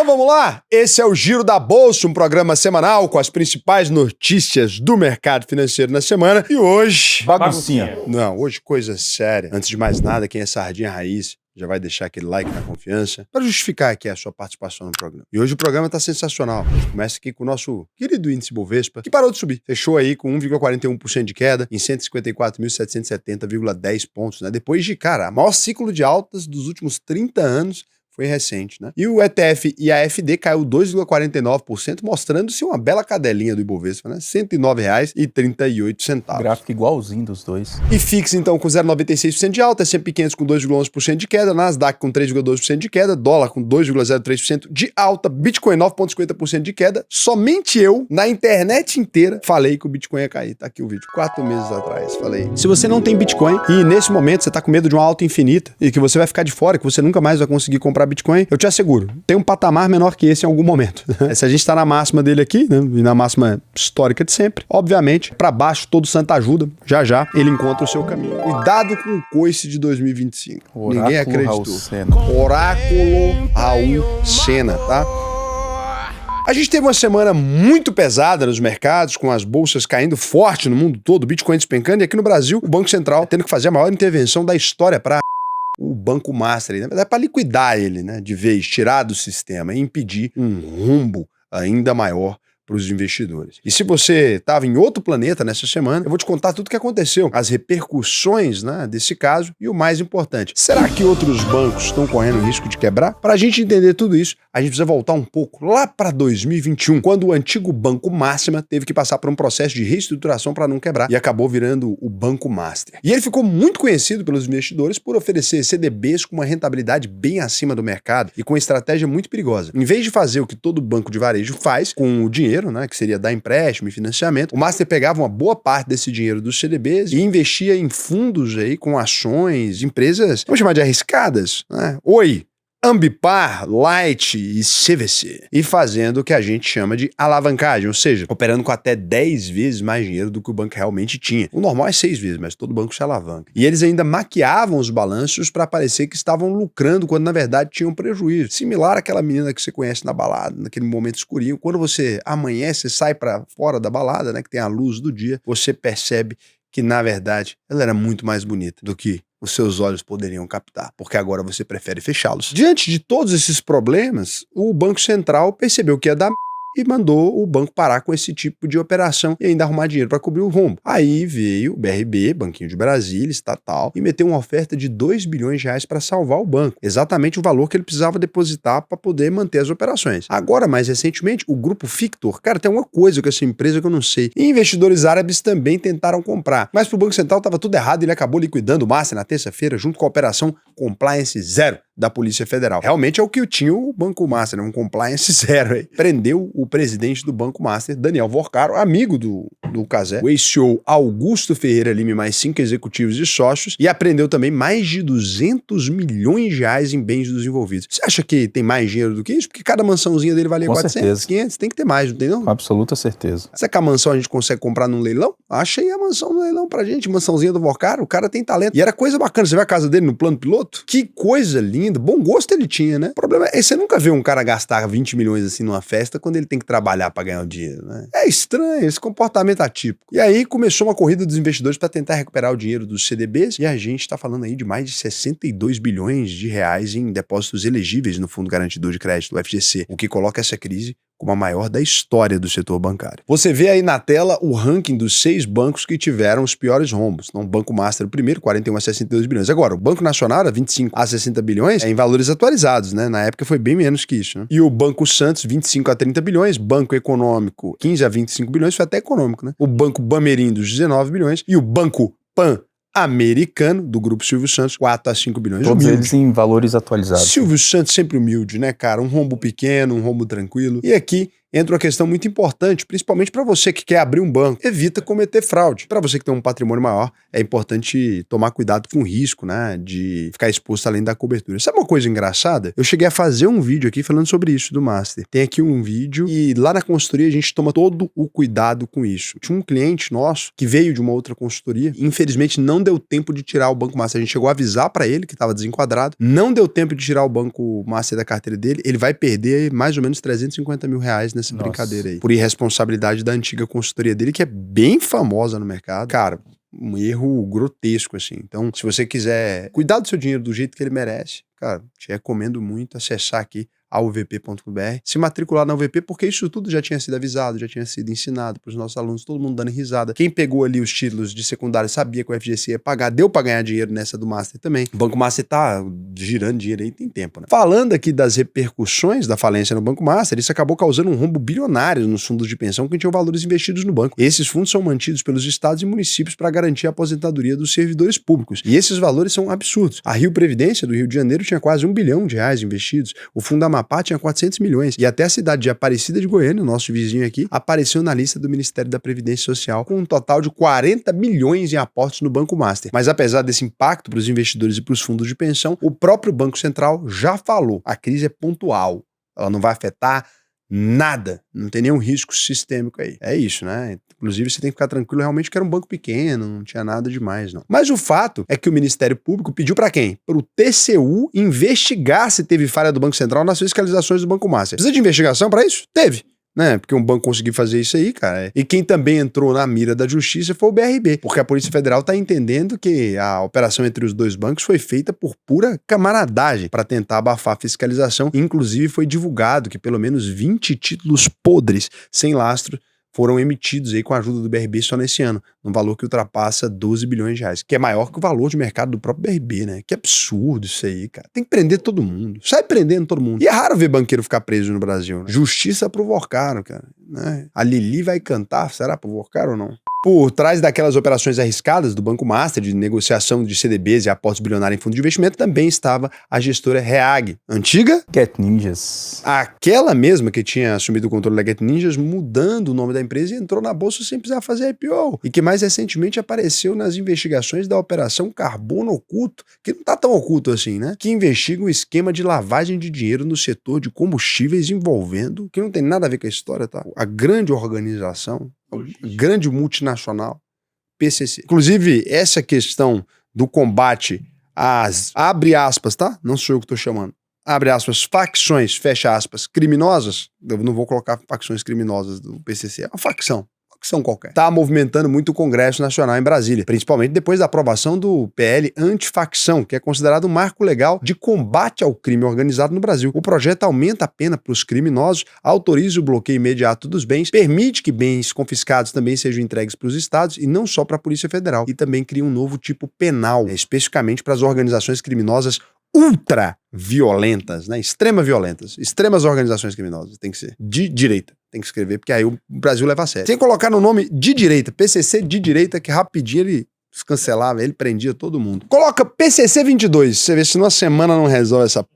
vamos lá? Esse é o Giro da Bolsa, um programa semanal com as principais notícias do mercado financeiro na semana. E hoje... Baguncinha. Não, hoje coisa séria. Antes de mais nada, quem é sardinha raiz já vai deixar aquele like na confiança para justificar aqui a sua participação no programa. E hoje o programa tá sensacional. A gente começa aqui com o nosso querido índice Bovespa, que parou de subir. Fechou aí com 1,41% de queda em 154.770,10 pontos, né? Depois de, cara, o maior ciclo de altas dos últimos 30 anos. Foi recente, né? E o ETF IAFD caiu 2,49%, mostrando-se uma bela cadelinha do Ibovespa, né? R$ 109,38. Gráfico igualzinho dos dois. E FIX, então, com 0,96% de alta, S&P 500 com 2,11% de queda, Nasdaq com 3,12% de queda, dólar com 2,03% de alta, Bitcoin 9,50% de queda. Somente eu, na internet inteira, falei que o Bitcoin ia cair. Tá aqui o vídeo, 4 meses atrás, falei. Se você não tem Bitcoin e nesse momento você tá com medo de uma alta infinita e que você vai ficar de fora, que você nunca mais vai conseguir comprar Bitcoin, eu te asseguro, tem um patamar menor que esse em algum momento. Se a gente tá na máxima dele aqui, né, e na máxima histórica de sempre, obviamente, para baixo todo santo ajuda, já já ele encontra o seu caminho. Cuidado com o coice de 2025. Oráculo Ninguém acreditou. Raul Sena. Oráculo Raul Sena, tá? A gente teve uma semana muito pesada nos mercados, com as bolsas caindo forte no mundo todo, o Bitcoin despencando, e aqui no Brasil, o Banco Central tendo que fazer a maior intervenção da história para o Banco Master, na verdade, para liquidar ele, né, de vez, tirar do sistema e impedir um rombo ainda maior para os investidores. E se você estava em outro planeta nessa semana, eu vou te contar tudo o que aconteceu, as repercussões, né, desse caso e o mais importante, será que outros bancos estão correndo risco de quebrar? Para a gente entender tudo isso, a gente precisa voltar um pouco lá para 2021, quando o antigo Banco Máxima teve que passar por um processo de reestruturação para não quebrar e acabou virando o Banco Master. E ele ficou muito conhecido pelos investidores por oferecer CDBs com uma rentabilidade bem acima do mercado e com uma estratégia muito perigosa. Em vez de fazer o que todo banco de varejo faz com o dinheiro, né, que seria dar empréstimo e financiamento, o Master pegava uma boa parte desse dinheiro dos CDBs e investia em fundos aí com ações, empresas, vamos chamar de arriscadas, né? Oi, Ambipar, Light e CVC. E fazendo o que a gente chama de alavancagem, ou seja, operando com até 10 vezes mais dinheiro do que o banco realmente tinha. O normal é 6 vezes, mas todo banco se alavanca. E eles ainda maquiavam os balanços para parecer que estavam lucrando, quando na verdade tinham prejuízo. Similar àquela menina que você conhece na balada, naquele momento escurinho. Quando você amanhece, sai para fora da balada, né, que tem a luz do dia, você percebe que na verdade ela era muito mais bonita do que os seus olhos poderiam captar, porque agora você prefere fechá-los. Diante de todos esses problemas, o Banco Central percebeu que ia dar e mandou o banco parar com esse tipo de operação e ainda arrumar dinheiro para cobrir o rombo. Aí veio o BRB, Banquinho de Brasília, estatal, e meteu uma oferta de 2 bilhões de reais para salvar o banco. Exatamente o valor que ele precisava depositar para poder manter as operações. Agora, mais recentemente, o grupo Fictor, cara, tem uma coisa com essa empresa que eu não sei. E investidores árabes também tentaram comprar. Mas pro Banco Central estava tudo errado e ele acabou liquidando o Master na terça-feira junto com a operação Compliance Zero da Polícia Federal. Realmente é o que tinha o Banco Master, um Compliance Zero aí. Prendeu o presidente do Banco Master, Daniel Vorcaro, amigo do Cazé, o ex-CEO Augusto Ferreira Lima e mais 5 executivos e sócios, e apreendeu também mais de 200 milhões de reais em bens dos envolvidos. Você acha que tem mais dinheiro do que isso? Porque cada mansãozinha dele valia 400, certeza. 500, tem que ter mais, não tem não? Com absoluta certeza. Será que a mansão a gente consegue comprar num leilão? Acha aí a mansão no leilão pra gente, mansãozinha do Vorcaro, o cara tem talento. E era coisa bacana, você vê a casa dele no plano piloto? Que coisa linda, bom gosto ele tinha, né? O problema é, você nunca vê um cara gastar 20 milhões assim numa festa quando ele tem que trabalhar pra ganhar o dinheiro, né? É estranho, esse comportamento atípico. E aí começou uma corrida dos investidores para tentar recuperar o dinheiro dos CDBs e a gente tá falando aí de mais de 62 bilhões de reais em depósitos elegíveis no Fundo Garantidor de Crédito, o FGC, o que coloca essa crise como a maior da história do setor bancário. Você vê aí na tela o ranking dos 6 bancos que tiveram os piores rombos. Então, o Banco Master, o primeiro, 41 a 62 bilhões. Agora, o Banco Nacional era 25 a 60 bilhões, em valores atualizados, né? Na época foi bem menos que isso, né? E o Banco Santos, 25 a 30 bilhões. Banco Econômico, 15 a 25 bilhões. Foi até econômico, né? O Banco Bamerindos, 19 bilhões. E o Banco Pan-Americano, do Grupo Silvio Santos, 4 a 5 bilhões. Todos humilde. eles em valores atualizados. Silvio Santos sempre humilde, né, cara? Um rombo pequeno, um rombo tranquilo. E aqui entra uma questão muito importante, principalmente para você que quer abrir um banco. Evita cometer fraude. Para você que tem um patrimônio maior, é importante tomar cuidado com o risco, né, de ficar exposto além da cobertura. Sabe uma coisa engraçada? Eu cheguei a fazer um vídeo aqui falando sobre isso do Master. Tem aqui um vídeo e lá na consultoria a gente toma todo o cuidado com isso. Tinha um cliente nosso que veio de uma outra consultoria e infelizmente não deu tempo de tirar o Banco Master. A gente chegou a avisar para ele que estava desenquadrado, não deu tempo de tirar o Banco Master da carteira dele, ele vai perder mais ou menos 350 mil reais nessa brincadeira aí, por irresponsabilidade da antiga consultoria dele, que é bem famosa no mercado. Cara, um erro grotesco, assim. Então, se você quiser cuidar do seu dinheiro do jeito que ele merece, cara, te recomendo muito acessar aqui a uvp.br, se matricular na UVP, porque isso tudo já tinha sido avisado, já tinha sido ensinado para os nossos alunos, todo mundo dando risada. Quem pegou ali os títulos de secundário sabia que o FGC ia pagar, deu para ganhar dinheiro nessa do Master também. O Banco Master tá girando dinheiro aí tem tempo, né? Falando aqui das repercussões da falência no Banco Master, isso acabou causando um rombo bilionário nos fundos de pensão que tinham valores investidos no banco. Esses fundos são mantidos pelos estados e municípios para garantir a aposentadoria dos servidores públicos. E esses valores são absurdos. A Rio Previdência do Rio de Janeiro tinha quase R$1 bilhão investidos, o Fundo Amapá tinha 400 milhões. E até a cidade de Aparecida de Goiânia, o nosso vizinho aqui, apareceu na lista do Ministério da Previdência Social com um total de 40 milhões em aportes no Banco Master. Mas apesar desse impacto para os investidores e para os fundos de pensão, o próprio Banco Central já falou, a crise é pontual, ela não vai afetar nada, não tem nenhum risco sistêmico aí. É isso, né? Inclusive, você tem que ficar tranquilo realmente que era um banco pequeno, não tinha nada demais, não. Mas o fato é que o Ministério Público pediu para quem? Para o TCU investigar se teve falha do Banco Central nas fiscalizações do Banco Master. Precisa de investigação para isso? Teve. Né? Porque um banco conseguiu fazer isso aí, cara. E quem também entrou na mira da justiça foi o BRB, porque a Polícia Federal tá entendendo que a operação entre os dois bancos foi feita por pura camaradagem para tentar abafar a fiscalização. Inclusive foi divulgado que pelo menos 20 títulos podres, sem lastro, foram emitidos aí com a ajuda do BRB só nesse ano, num valor que ultrapassa 12 bilhões de reais, que é maior que o valor de mercado do próprio BRB, né? Que absurdo isso aí, cara. Tem que prender todo mundo. Sai prendendo todo mundo. E é raro ver banqueiro ficar preso no Brasil, né? Justiça provocaram, cara. Né? A Lili vai cantar, será provocar ou não? Por trás daquelas operações arriscadas do Banco Master, de negociação de CDBs e aportes bilionários em fundo de investimento, também estava a gestora Reag, antiga Get Ninjas. Aquela mesma que tinha assumido o controle da Get Ninjas, mudando o nome da empresa e entrou na bolsa sem precisar fazer IPO. E que mais recentemente apareceu nas investigações da Operação Carbono Oculto, que não tá tão oculto assim, né? Que investiga um esquema de lavagem de dinheiro no setor de combustíveis envolvendo, que não tem nada a ver com a história, tá? A grande organização, grande multinacional, PCC. Inclusive, essa questão do combate às, abre aspas, tá? Não sou eu que tô chamando. Abre aspas, facções, fecha aspas, criminosas. Eu não vou colocar facções criminosas do PCC. É uma facção qualquer. Tá movimentando muito o Congresso Nacional em Brasília, principalmente depois da aprovação do PL Antifacção, que é considerado um marco legal de combate ao crime organizado no Brasil. O projeto aumenta a pena para os criminosos, autoriza o bloqueio imediato dos bens, permite que bens confiscados também sejam entregues para os estados e não só para a Polícia Federal, e também cria um novo tipo penal, especificamente para as organizações criminosas ultra violentas, né? Extremas organizações criminosas, tem que ser de direita, tem que escrever, porque aí o Brasil leva a sério. Sem colocar no nome de direita, PCC de direita, que rapidinho ele cancelava, ele prendia todo mundo. Coloca PCC 22, você vê se numa semana não resolve essa p...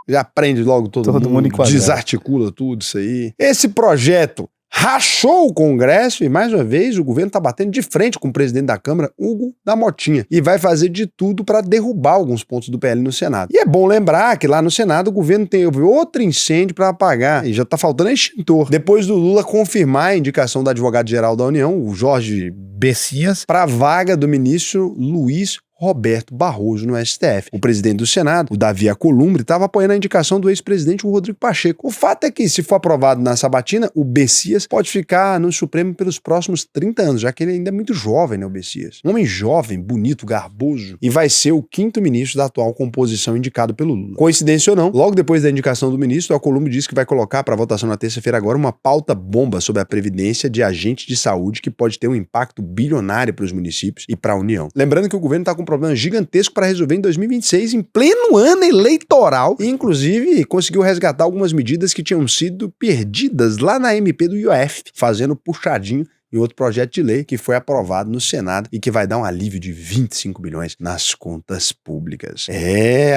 Já prende logo todo mundo enquadrado. Desarticula tudo isso aí. Esse projeto rachou o Congresso e, mais uma vez, o governo está batendo de frente com o presidente da Câmara, Hugo da Motinha, e vai fazer de tudo para derrubar alguns pontos do PL no Senado. E é bom lembrar que lá no Senado o governo teve outro incêndio para apagar e já está faltando extintor. Depois do Lula confirmar a indicação do advogado-geral da União, o Jorge Bessias, para a vaga do ministro Luiz Roberto Barroso no STF. O presidente do Senado, o Davi Alcolumbre, estava apoiando a indicação do ex-presidente o Rodrigo Pacheco. O fato é que, se for aprovado na sabatina, o Bessias pode ficar no Supremo pelos próximos 30 anos, já que ele ainda é muito jovem, né, o Bessias? Um homem jovem, bonito, garboso, e vai ser o 5º ministro da atual composição indicado pelo Lula. Coincidência ou não, logo depois da indicação do ministro, o Alcolumbre disse que vai colocar para votação na terça-feira agora uma pauta bomba sobre a previdência de agentes de saúde que pode ter um impacto bilionário para os municípios e para a União. Lembrando que o governo está com problema gigantesco para resolver em 2026, em pleno ano eleitoral, e inclusive conseguiu resgatar algumas medidas que tinham sido perdidas lá na MP do IOF, fazendo puxadinho em outro projeto de lei que foi aprovado no Senado e que vai dar um alívio de 25 bilhões nas contas públicas.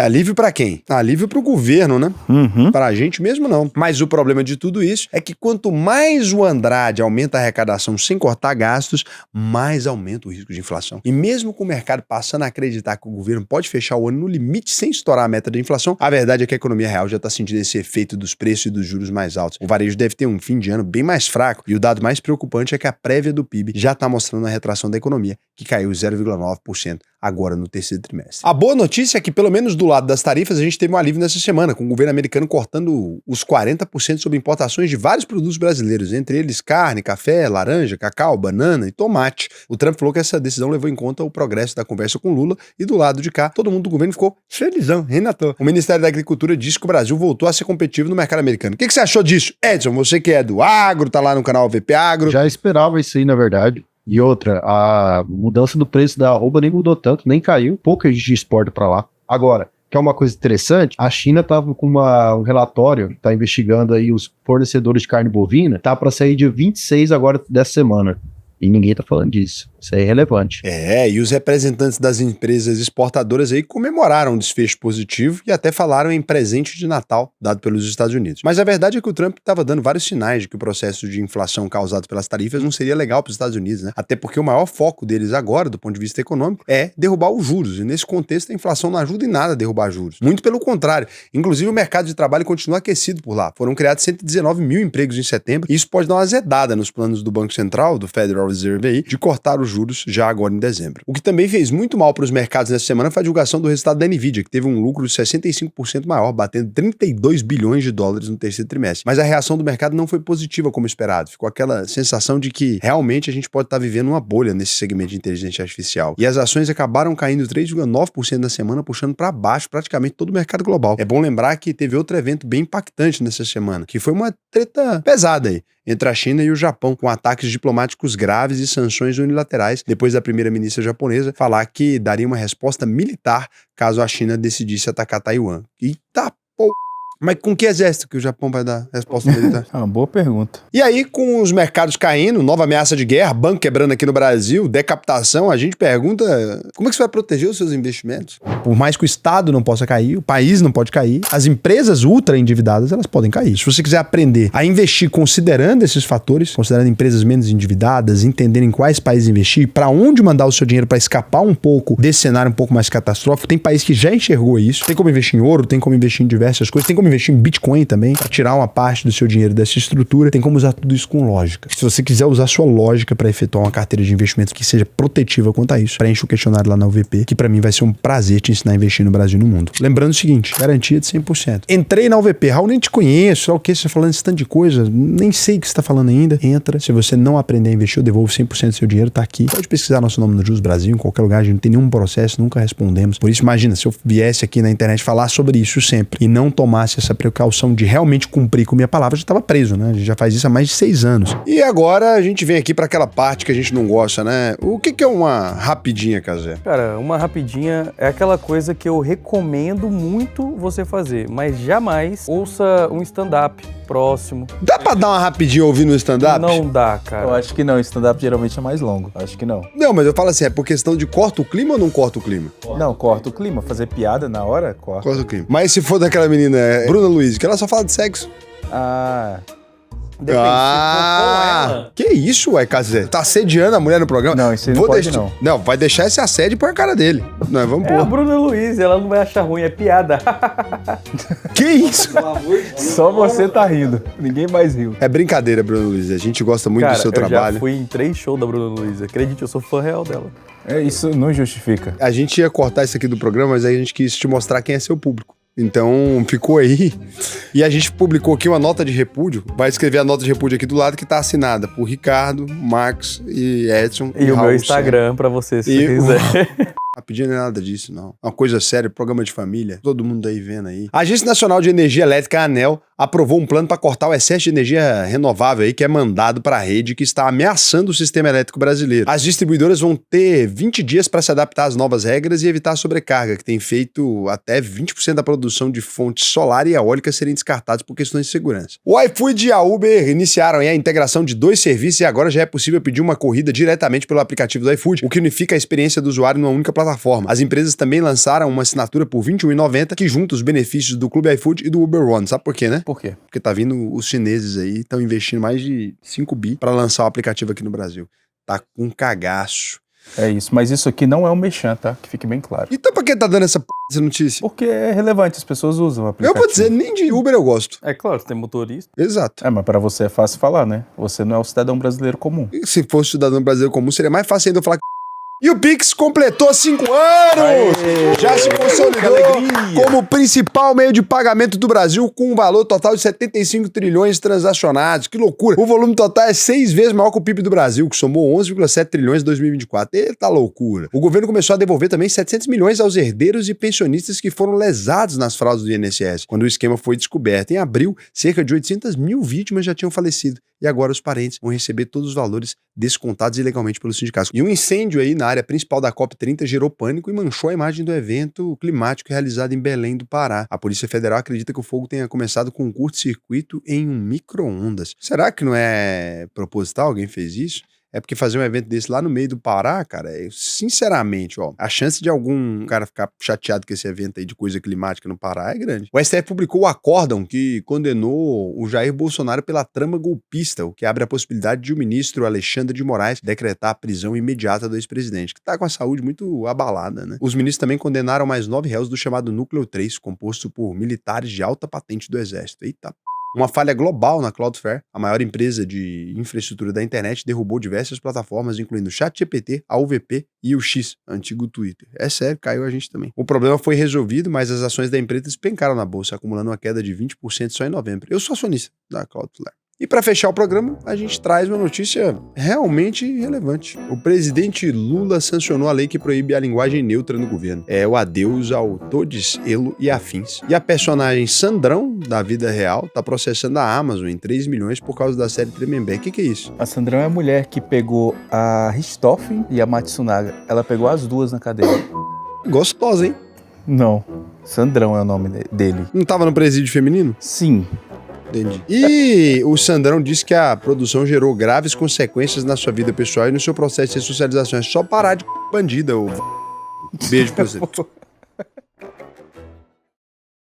Alívio pra quem? Alívio pro governo, né? Pra gente mesmo não. Mas o problema de tudo isso é que quanto mais o Andrade aumenta a arrecadação sem cortar gastos, mais aumenta o risco de inflação. E mesmo com o mercado passando a acreditar que o governo pode fechar o ano no limite sem estourar a meta da inflação, a verdade é que a economia real já está sentindo esse efeito dos preços e dos juros mais altos. O varejo deve ter um fim de ano bem mais fraco e o dado mais preocupante é que a prévia do PIB já está mostrando a retração da economia, que caiu 0,9% agora no terceiro trimestre. A boa notícia é que, pelo menos do lado das tarifas, a gente teve um alívio nessa semana, com o governo americano cortando os 40% sobre importações de vários produtos brasileiros, entre eles carne, café, laranja, cacau, banana e tomate. O Trump falou que essa decisão levou em conta o progresso da conversa com Lula e do lado de cá, todo mundo do governo ficou felizão, Renato. O Ministério da Agricultura disse que o Brasil voltou a ser competitivo no mercado americano. O que você achou disso? Edson, você que é do agro, tá lá no canal VP Agro. Já esperava isso aí, na verdade. E outra, a mudança do preço da arroba nem mudou tanto, nem caiu, pouco a gente exporta para lá. Agora, que é uma coisa interessante, a China estava com um relatório, está investigando aí os fornecedores de carne bovina, tá para sair dia 26 agora dessa semana. E ninguém tá falando disso. Isso aí é relevante. E os representantes das empresas exportadoras aí comemoraram o desfecho positivo e até falaram em presente de Natal dado pelos Estados Unidos. Mas a verdade é que o Trump estava dando vários sinais de que o processo de inflação causado pelas tarifas não seria legal para os Estados Unidos, né? Até porque o maior foco deles agora, do ponto de vista econômico, é derrubar os juros. E nesse contexto a inflação não ajuda em nada a derrubar juros. Muito pelo contrário. Inclusive o mercado de trabalho continua aquecido por lá. Foram criados 119 mil empregos em setembro e isso pode dar uma azedada nos planos do Banco Central, do Federal Reserve aí, de cortar os juros já agora em dezembro. O que também fez muito mal para os mercados nessa semana foi a divulgação do resultado da Nvidia, que teve um lucro de 65% maior, batendo 32 bilhões de dólares no terceiro trimestre. Mas a reação do mercado não foi positiva como esperado. Ficou aquela sensação de que realmente a gente pode estar vivendo uma bolha nesse segmento de inteligência artificial. E as ações acabaram caindo 3,9% na semana, puxando para baixo praticamente todo o mercado global. É bom lembrar que teve outro evento bem impactante nessa semana, que foi uma treta pesada aí entre a China e o Japão, com ataques diplomáticos graves e sanções unilaterais, depois da primeira-ministra japonesa falar que daria uma resposta militar caso a China decidisse atacar Taiwan. Eita pô! Mas com que exército que o Japão vai dar resposta militar? É uma boa pergunta. E aí, com os mercados caindo, nova ameaça de guerra, banco quebrando aqui no Brasil, decapitação, a gente pergunta como é que você vai proteger os seus investimentos? Por mais que o Estado não possa cair, o país não pode cair, as empresas ultra endividadas, elas podem cair. Se você quiser aprender a investir considerando esses fatores, considerando empresas menos endividadas, entendendo em quais países investir, para onde mandar o seu dinheiro para escapar um pouco desse cenário um pouco mais catastrófico, tem país que já enxergou isso, tem como investir em ouro, tem como investir em diversas coisas, tem como investir em Bitcoin também, para tirar uma parte do seu dinheiro dessa estrutura, tem como usar tudo isso com lógica. Se você quiser usar sua lógica para efetuar uma carteira de investimentos que seja protetiva quanto a isso, preencha o questionário lá na UVP, que para mim vai ser um prazer te ensinar a investir no Brasil e no mundo. Lembrando o seguinte, garantia de 100%. Entrei na UVP, Raul, nem te conheço, só o que você tá falando esse tanto de coisa, nem sei o que você tá falando ainda. Entra, se você não aprender a investir, eu devolvo 100% do seu dinheiro, tá aqui. Pode pesquisar nosso nome no Jus Brasil, em qualquer lugar, a gente não tem nenhum processo, nunca respondemos. Por isso, imagina, se eu viesse aqui na internet falar sobre isso sempre e não tomasse essa precaução de realmente cumprir com minha palavra, já estava preso, né? A gente já faz isso há mais de 6 anos. E agora a gente vem aqui para aquela parte que a gente não gosta, né? O que é uma rapidinha, Cazé? Cara, uma rapidinha é aquela coisa que eu recomendo muito você fazer, mas jamais ouça um stand-up próximo. Dá pra dar uma rapidinha ouvindo um stand-up? Não dá, cara. Eu acho que não, stand-up geralmente é mais longo. Acho que não. Não, mas eu falo assim, é por questão de corta o clima ou não corta o clima? Não, corta o clima. Fazer piada na hora, corta. Corta o clima. Mas se for daquela menina, Bruna Luiz, que ela só fala de sexo. Ah... Depende, se for com ela. Que isso, ué, Cazé? Tá assediando a mulher no programa? Não, isso aí não pode, não. Não, vai deixar esse assédio e põe a cara dele. Não, vamos É a pôr. Bruna Luiz, ela não vai achar ruim, é piada. Que isso? Só você tá rindo. Ninguém mais riu. É brincadeira, Bruna Luiz. A gente gosta muito Cara, do seu eu trabalho. já fui em 3 shows da Bruna Luiz. Acredite, eu sou fã real dela. Isso não justifica. A gente ia cortar isso aqui do programa, mas aí a gente quis te mostrar quem é seu público. Então, ficou aí. E a gente publicou aqui uma nota de repúdio. Vai escrever a nota de repúdio aqui do lado, que tá assinada por Ricardo, Max e Edson. E o Raul meu Instagram pra você, se E quiser. Rapidinho não é nada disso, não. Uma coisa séria, programa de família, todo mundo aí vendo aí. A Agência Nacional de Energia Elétrica, a ANEEL, aprovou um plano para cortar o excesso de energia renovável aí que é mandado para a rede que está ameaçando o sistema elétrico brasileiro. As distribuidoras vão ter 20 dias para se adaptar às novas regras e evitar a sobrecarga, que tem feito até 20% da produção de fontes solar e eólica serem descartados por questões de segurança. O iFood e a Uber iniciaram aí a integração de 2 serviços e agora já é possível pedir uma corrida diretamente pelo aplicativo do iFood, o que unifica a experiência do usuário numa única plataforma. As empresas também lançaram uma assinatura por R$ 21,90 que junta os benefícios do Clube iFood e do Uber One. Sabe por quê, né? Por quê? Porque tá vindo os chineses aí, estão investindo mais de 5 bi para lançar o aplicativo aqui no Brasil. Tá com cagaço. É isso, mas isso aqui não é um mexã, tá? Que fique bem claro. Então pra que tá dando essa notícia? Porque é relevante, as pessoas usam o Eu aplicativo. vou dizer, nem de Uber eu gosto. É claro, tem motorista. Exato. É, mas pra você é fácil falar, né? Você não é o cidadão brasileiro comum. E se fosse cidadão brasileiro comum, seria mais fácil ainda eu falar que... E o Pix completou 5 anos! Aê! Já se Que consolidou alegria! como o principal meio de pagamento do Brasil, com um valor total de 75 trilhões transacionados. Que loucura! O volume total é 6 vezes maior que o PIB do Brasil, que somou 11,7 trilhões em 2024. Eita loucura! O governo começou a devolver também 700 milhões aos herdeiros e pensionistas que foram lesados nas fraudes do INSS. Quando o esquema foi descoberto em abril, cerca de 800 mil vítimas já tinham falecido. E agora os parentes vão receber todos os valores descontados ilegalmente pelos sindicatos. E um incêndio aí na área principal da COP30 gerou pânico e manchou a imagem do evento climático realizado em Belém do Pará. A Polícia Federal acredita que o fogo tenha começado com um curto-circuito em um micro-ondas. Será que não é proposital? Alguém fez isso? É porque fazer um evento desse lá no meio do Pará, cara, sinceramente, ó, a chance de algum cara ficar chateado com esse evento aí de coisa climática no Pará é grande. O STF publicou o acórdão que condenou o Jair Bolsonaro pela trama golpista, o que abre a possibilidade de o ministro Alexandre de Moraes decretar a prisão imediata do ex-presidente, que tá com a saúde muito abalada, né? Os ministros também condenaram mais 9 réus do chamado Núcleo 3, composto por militares de alta patente do Exército. Eita. Uma falha global na Cloudflare, a maior empresa de infraestrutura da internet, derrubou diversas plataformas, incluindo o ChatGPT, a UVP e o X, antigo Twitter. É sério, caiu a gente também. O problema foi resolvido, mas as ações da empresa despencaram na bolsa, acumulando uma queda de 20% só em novembro. Eu sou acionista da Cloudflare. E para fechar o programa, a gente traz uma notícia realmente relevante. O presidente Lula sancionou a lei que proíbe a linguagem neutra no governo. É o adeus ao todes, elo e afins. E a personagem Sandrão, da vida real, tá processando a Amazon em 3 milhões por causa da série Tremembé. O que é isso? A Sandrão é a mulher que pegou a Richthofen e a Matsunaga. Ela pegou as duas na cadeia. Gostosa, hein? Não, Sandrão é o nome dele. Não tava no presídio feminino? Sim. Entendi. E o Sandrão disse que a produção gerou graves consequências na sua vida pessoal e no seu processo de ressocialização. É só parar de bandida, ô. Beijo pra você.